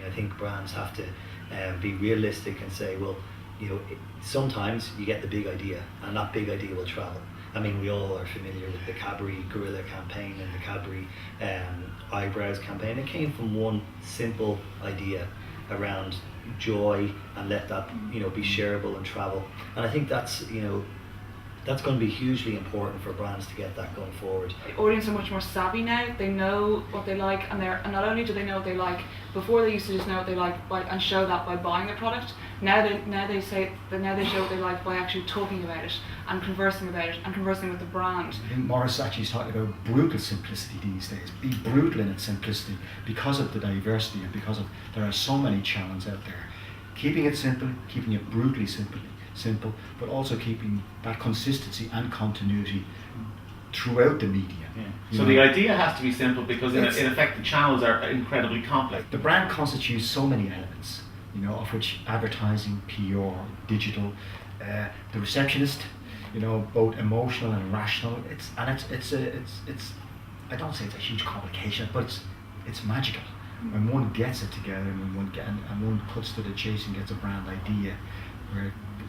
I think brands have to be realistic and say, well, sometimes you get the big idea, and that big idea will travel. I mean, we all are familiar with the Cadbury Gorilla campaign and the Cadbury Eyebrows campaign. It came from one simple idea around joy, and let that be shareable and travel. And I think that's that's going to be hugely important for brands to get that going forward. The audience are much more savvy now. They know what they like, and not only do they know what they like, before they used to just know what they like and show that by buying the product. Now they show what they like by actually talking about it and conversing about it and conversing with the brand. I think Morris actually is talking about brutal simplicity these days. Be brutal in its simplicity because of the diversity and because of there are so many challenges out there. Keeping it simple, keeping it brutally simple, but also keeping that consistency and continuity throughout the media. Yeah. So the idea has to be simple because in effect the channels are incredibly complex. The brand constitutes so many elements, of which advertising, PR, digital, the receptionist, both emotional and rational. It's I don't say it's a huge complication, but it's magical. When one gets it together and one puts to the chase and gets a brand idea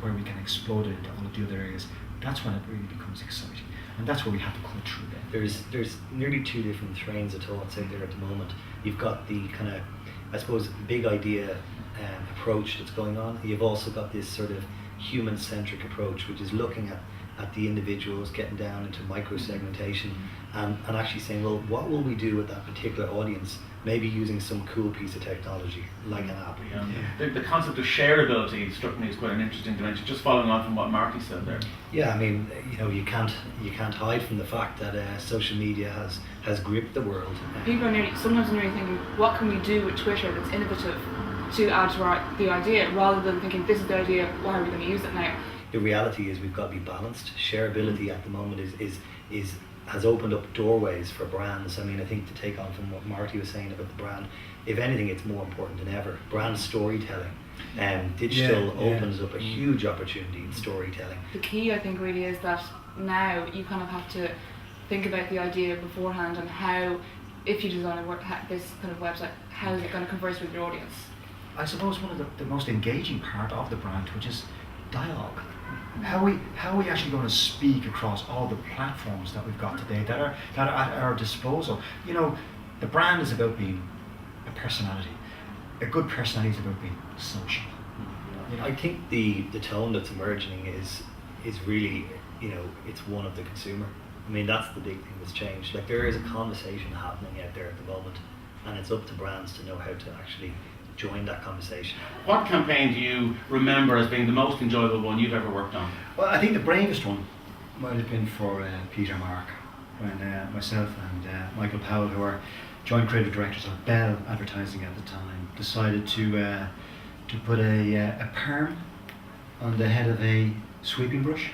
where we can explode it into all of the other areas, that's when it really becomes exciting. And that's where we have to cut through then. There's nearly two different trains of thoughts out there at the moment. You've got the kind of, I suppose, big idea approach that's going on. You've also got this sort of human-centric approach, which is looking at the individuals, getting down into micro-segmentation, and actually saying, well, what will we do with that particular audience? Maybe using some cool piece of technology, like an app. The concept of shareability struck me as quite an interesting dimension, just following on from what Marty said there. Yeah, I mean, you can't hide from the fact that social media has gripped the world. People are sometimes thinking, what can we do with Twitter that's innovative to add to the idea, rather than thinking, this is the idea, why are we going to use it now? The reality is we've got to be balanced. Shareability at the moment has opened up doorways for brands. I mean, I think to take on from what Marty was saying about the brand, if anything, it's more important than ever. Brand storytelling. Digital opens up a huge opportunity in storytelling. The key, I think, really is that now you kind of have to think about the idea beforehand and how, if you design this kind of website, how is it going to converse with your audience? I suppose one of the most engaging part of the brand, which is dialogue. How are we actually going to speak across all the platforms that we've got today that are at our disposal? The brand is about being a personality. A good personality is about being social. I think the tone that's emerging is really, it's one of the consumer. I mean, that's the big thing that's changed. Like, there is a conversation happening out there at the moment, and it's up to brands to know how to actually join that conversation. What campaign do you remember as being the most enjoyable one you've ever worked on? Well, I think the bravest one might have been for Peter Mark, when myself and Michael Powell, who are joint creative directors of Bell Advertising at the time, decided to put a perm on the head of a sweeping brush.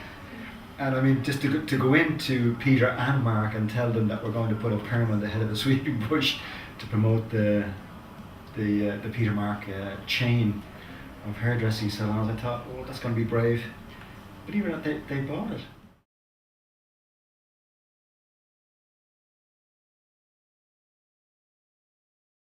And I mean, just to go into Peter and Mark and tell them that we're going to put a perm on the head of a sweeping brush to promote the Peter Mark chain of hairdressing salons, I thought, well, that's going to be brave. But even that, they bought it.